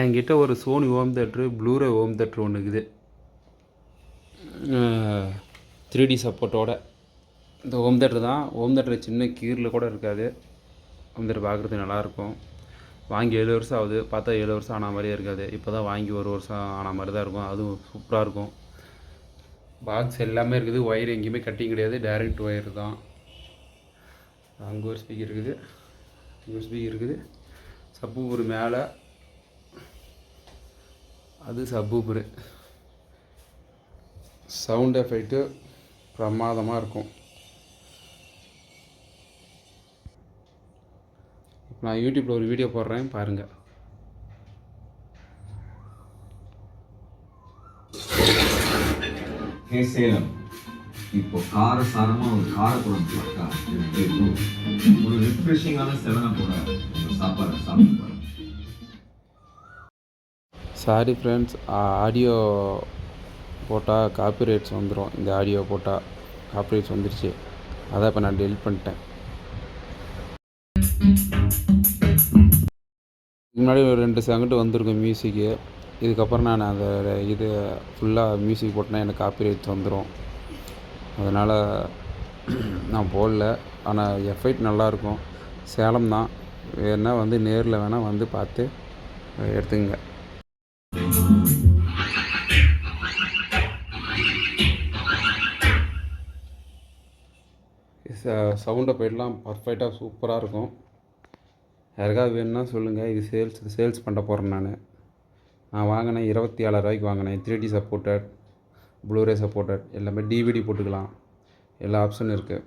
என்கிட்ட ஒரு Sony home theatre blu ray home theatre ஒன்று இருக்குது 3D சப்போர்ட்டோட. இந்த ஹோம் தேட்ரு தான். ஹோம் தேட்ரு சின்ன கீரில் கூட இருக்காது. ஹோம் தேட்ரு பார்க்குறதுக்கு நல்லாயிருக்கும். வாங்கி 7 வருஷம் ஆகுது. பார்த்தா 7 வருஷம் ஆன மாதிரியே இருக்காது. இப்போ தான் வாங்கி 1 வருஷம் ஆன மாதிரி தான் இருக்கும். அதுவும் சூப்பராக இருக்கும். பாக்ஸ் எல்லாமே இருக்குது. ஒயர் எங்கேயுமே கட்டிங் கிடையாது, டைரக்ட் ஒயர் தான். அங்கே ஒரு ஸ்பீக்கர் இருக்குது, இங்கே ஒரு ஸ்பீக்கர் இருக்குது. சப்பூப்பர் மேலே, அது சப்பூப்பரு. சவுண்ட் எஃபெக்ட்டு பிரமாதமாக இருக்கும். இப்போ நான் யூடியூப்பில் ஒரு வீடியோ போடுறேன், பாருங்கள். சேலம் இப்போ காரசாரமா ஒரு காரக்குழம்பு சாப்பிட்டா எப்படி இருக்கும்? ஒரு ரிஃப்ரெஷிங்கான 7 கூட சாப்பாடு சாப்பிட்டு. சாரி ஃப்ரெண்ட்ஸ், ஆடியோ போட்டால் காப்பிரைட்ஸ் வந்துடும். இந்த ஆடியோ போட்டால் காப்பிரைட்ஸ் வந்துருச்சு. அதான் இப்போ நான் டெலிட் பண்ணிட்டேன். முன்னாடி ஒரு 2 செகண்ட் வந்திருக்கும் மியூசிக்கு. இதுக்கப்புறம் நான் அந்த இது ஃபுல்லாக மியூசிக் போட்டேன்னா எனக்கு காப்பிரைட்ஸ் வந்துடும். அதனால் நான் போடல. ஆனால் எஃபெக்ட் நல்லாயிருக்கும். சேலம் தான், வேணால் வந்து நேரில் வேணால் வந்து பார்த்து எடுத்துங்க. சவுண்ட் எஃபெக்ட்லாம் பர்ஃபெக்டாக சூப்பராக இருக்கும். யாருக்காவது வேணும்னா சொல்லுங்கள். இது சேல்ஸ் பண்ண போகிறேன். நான் வாங்கினேன் 27,000 ரூபாய்க்கு வாங்கினேன். 3D சப்போர்ட்டட், ப்ளூரே சப்போர்ட்டட், எல்லாமே DVD போட்டுக்கலாம். எல்லா ஆப்ஷனும் இருக்குது.